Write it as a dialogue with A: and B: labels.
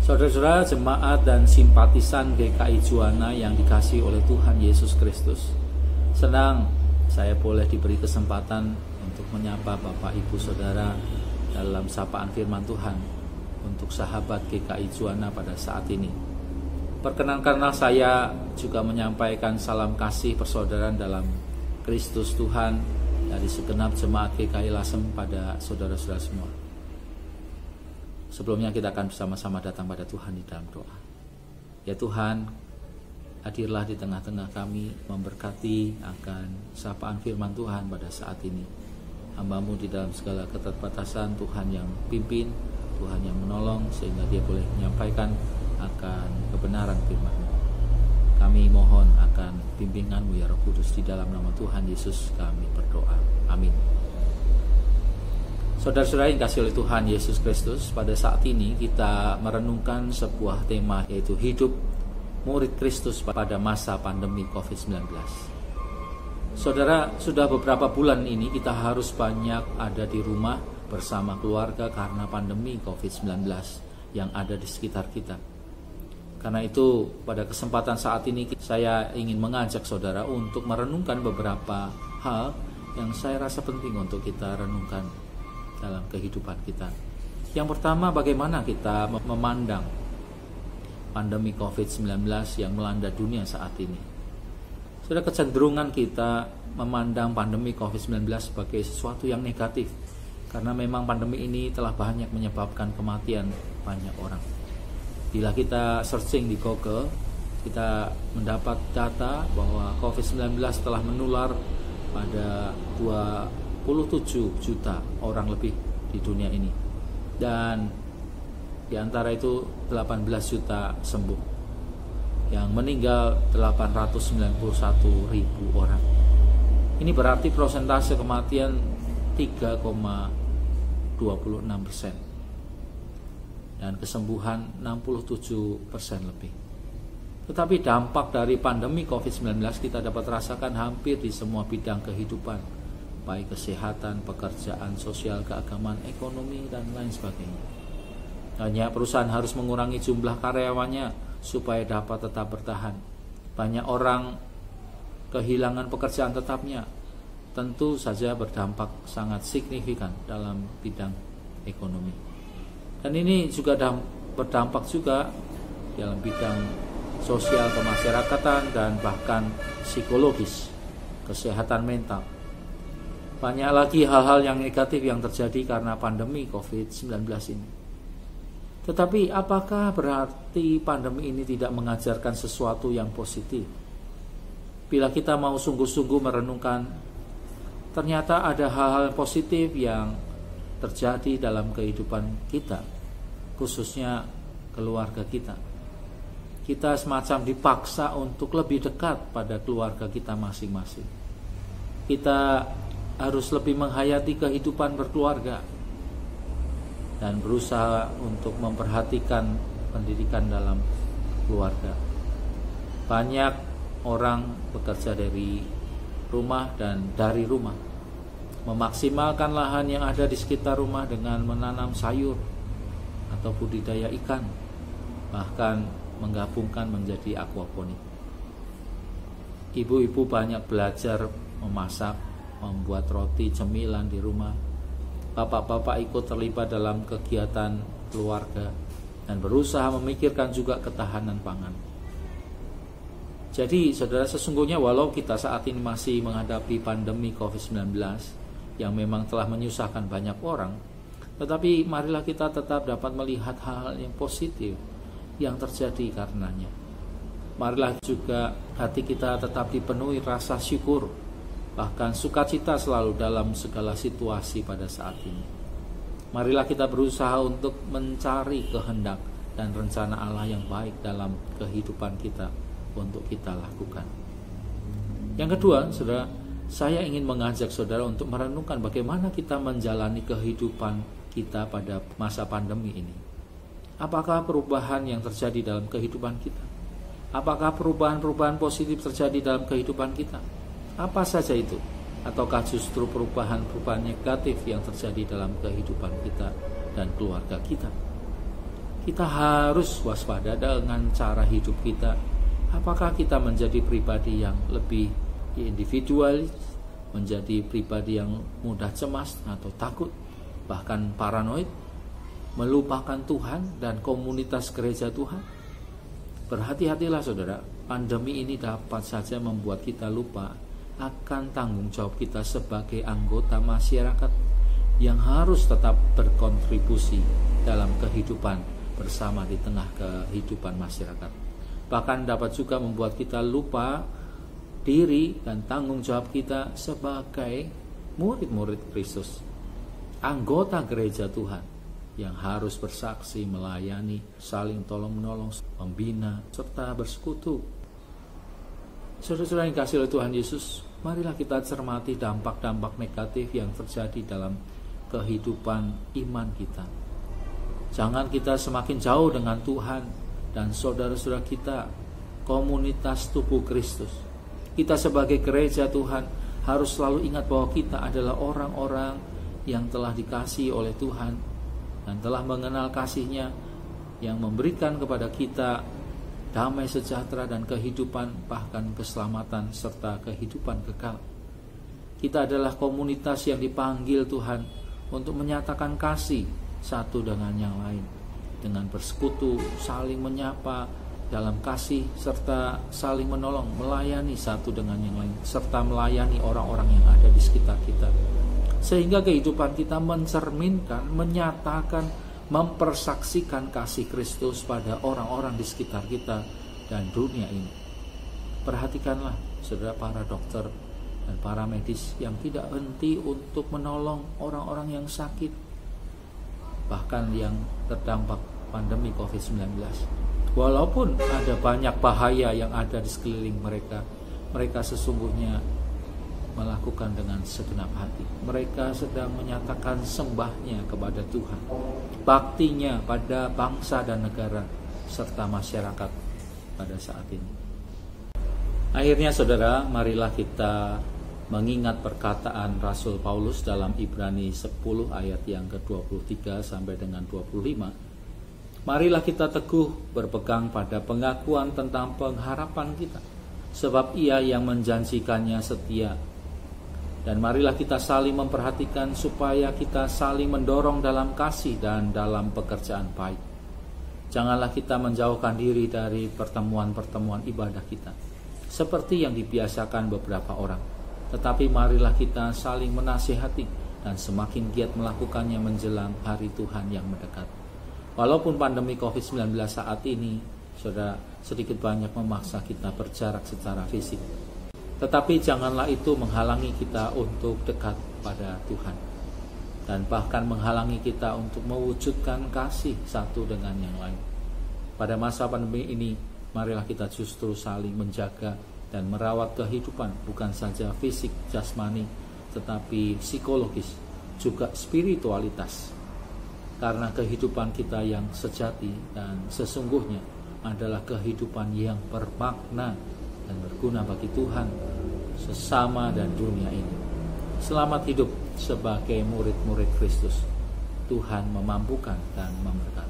A: Saudara-saudara jemaat dan simpatisan GKI Juwana yang dikasihi oleh Tuhan Yesus Kristus, senang saya boleh diberi kesempatan untuk menyapa Bapak Ibu Saudara dalam sapaan firman Tuhan untuk sahabat GKI Juwana pada saat ini. Perkenankanlah saya juga menyampaikan salam kasih persaudaraan dalam Kristus Tuhan dari segenap jemaat GKI Lasem pada saudara-saudara semua. Sebelumnya kita akan bersama-sama datang pada Tuhan di dalam doa. Ya Tuhan, hadirlah di tengah-tengah kami, memberkati akan sapaan firman Tuhan pada saat ini. Hamba-Mu di dalam segala keterbatasan, Tuhan yang pimpin, Tuhan yang menolong, sehingga dia boleh menyampaikan akan kebenaran firman-Mu. Kami mohon akan bimbingan-Mu ya Roh Kudus, di dalam nama Tuhan Yesus kami berdoa. Amin. Saudara-saudara yang dikasihi oleh Tuhan Yesus Kristus, pada saat ini kita merenungkan sebuah tema, yaitu hidup murid Kristus pada masa pandemi COVID-19. Saudara, sudah beberapa bulan ini kita harus banyak ada di rumah bersama keluarga karena pandemi COVID-19 yang ada di sekitar kita. Karena itu, pada kesempatan saat ini saya ingin mengajak saudara untuk merenungkan beberapa hal yang saya rasa penting untuk kita renungkan dalam kehidupan kita. Yang pertama, bagaimana kita memandang pandemi COVID-19 yang melanda dunia saat ini. Sudah kecenderungan kita memandang pandemi COVID-19 sebagai sesuatu yang negatif, karena memang pandemi ini telah banyak menyebabkan kematian banyak orang. Bila kita searching di Google, kita mendapat data bahwa COVID-19 telah menular pada 27 juta orang lebih di dunia ini, dan di antara itu 18 juta sembuh, yang meninggal 891 ribu orang. Ini berarti persentase kematian 3,26% dan kesembuhan 67% lebih. Tetapi dampak dari pandemi COVID-19 kita dapat rasakan hampir di semua bidang kehidupan, baik kesehatan, pekerjaan, sosial, keagamaan, ekonomi, dan lain sebagainya. Banyak perusahaan harus mengurangi jumlah karyawannya supaya dapat tetap bertahan. Banyak orang kehilangan pekerjaan tetapnya. Tentu saja berdampak sangat signifikan dalam bidang ekonomi. Dan ini juga berdampak juga dalam bidang sosial kemasyarakatan dan bahkan psikologis, kesehatan mental. Banyak lagi hal-hal yang negatif yang terjadi karena pandemi COVID-19 ini. Tetapi apakah berarti pandemi ini tidak mengajarkan sesuatu yang positif? Bila kita mau sungguh-sungguh merenungkan, ternyata ada hal-hal positif yang terjadi dalam kehidupan kita, khususnya keluarga kita. Kita semacam dipaksa untuk lebih dekat pada keluarga kita masing-masing. Kita harus lebih menghayati kehidupan berkeluarga dan berusaha untuk memperhatikan pendidikan dalam keluarga. Banyak orang bekerja dari rumah dan dari rumah, memaksimalkan lahan yang ada di sekitar rumah dengan menanam sayur atau budidaya ikan, bahkan menggabungkan menjadi aquaponik. Ibu-ibu banyak belajar memasak, membuat roti cemilan di rumah. Bapak-bapak ikut terlibat dalam kegiatan keluarga dan berusaha memikirkan juga ketahanan pangan. Jadi saudara, sesungguhnya walau kita saat ini masih menghadapi pandemi COVID-19 yang memang telah menyusahkan banyak orang, tetapi marilah kita tetap dapat melihat hal-hal yang positif yang terjadi karenanya. Marilah juga hati kita tetap dipenuhi rasa syukur, bahkan sukacita selalu dalam segala situasi pada saat ini. Marilah kita berusaha untuk mencari kehendak dan rencana Allah yang baik dalam kehidupan kita untuk kita lakukan. Yang kedua, saudara, saya ingin mengajak saudara untuk merenungkan bagaimana kita menjalani kehidupan kita pada masa pandemi ini. Apakah perubahan yang terjadi dalam kehidupan kita? Apakah perubahan-perubahan positif terjadi dalam kehidupan kita? Apa saja itu? Ataukah justru perubahan-perubahan negatif yang terjadi dalam kehidupan kita dan keluarga kita? Kita harus waspada dengan cara hidup kita. Apakah kita menjadi pribadi yang lebih individualis, menjadi pribadi yang mudah cemas atau takut, bahkan paranoid, melupakan Tuhan dan komunitas gereja Tuhan? Berhati-hatilah saudara, pandemi ini dapat saja membuat kita lupa akan tanggung jawab kita sebagai anggota masyarakat yang harus tetap berkontribusi dalam kehidupan bersama di tengah kehidupan masyarakat. Bahkan dapat juga membuat kita lupa diri dan tanggung jawab kita sebagai murid-murid Kristus, anggota gereja Tuhan yang harus bersaksi, melayani, saling tolong-menolong, membina, serta bersekutu. Saudara-saudara yang kasih oleh Tuhan Yesus, marilah kita cermati dampak-dampak negatif yang terjadi dalam kehidupan iman kita. Jangan kita semakin jauh dengan Tuhan dan saudara-saudara kita, komunitas tubuh Kristus. Kita sebagai gereja Tuhan harus selalu ingat bahwa kita adalah orang-orang yang telah dikasihi oleh Tuhan dan telah mengenal kasih-Nya yang memberikan kepada kita damai sejahtera dan kehidupan, bahkan keselamatan serta kehidupan kekal. Kita adalah komunitas yang dipanggil Tuhan untuk menyatakan kasih satu dengan yang lain, dengan bersekutu, saling menyapa dalam kasih, serta saling menolong, melayani satu dengan yang lain, serta melayani orang-orang yang ada di sekitar kita. Sehingga kehidupan kita mencerminkan, menyatakan, mempersaksikan kasih Kristus pada orang-orang di sekitar kita dan dunia ini. Perhatikanlah saudara, para dokter dan para medis yang tidak henti untuk menolong orang-orang yang sakit, bahkan yang terdampak pandemi COVID-19. Walaupun ada banyak bahaya yang ada di sekeliling mereka, mereka sesungguhnya melakukan dengan segenap hati. Mereka sedang menyatakan sembahnya kepada Tuhan, baktinya pada bangsa dan negara serta masyarakat pada saat ini. Akhirnya saudara, marilah kita mengingat perkataan Rasul Paulus dalam Ibrani 10 ayat yang ke-23 sampai dengan 25. Marilah kita teguh berpegang pada pengakuan tentang pengharapan kita, sebab Ia yang menjanjikannya setia. Dan marilah kita saling memperhatikan supaya kita saling mendorong dalam kasih dan dalam pekerjaan baik. Janganlah kita menjauhkan diri dari pertemuan-pertemuan ibadah kita, seperti yang dibiasakan beberapa orang. Tetapi marilah kita saling menasihati dan semakin giat melakukannya menjelang hari Tuhan yang mendekat. Walaupun pandemi COVID-19 saat ini, saudara, sedikit banyak memaksa kita berjarak secara fisik, tetapi janganlah itu menghalangi kita untuk dekat pada Tuhan, dan bahkan menghalangi kita untuk mewujudkan kasih satu dengan yang lain. Pada masa pandemi ini, marilah kita justru saling menjaga dan merawat kehidupan, bukan saja fisik, jasmani, tetapi psikologis, juga spiritualitas. Karena kehidupan kita yang sejati dan sesungguhnya adalah kehidupan yang bermakna dan berguna bagi Tuhan, sesama dan dunia ini. Selamat hidup sebagai murid-murid Kristus. Tuhan memampukan dan memberkati.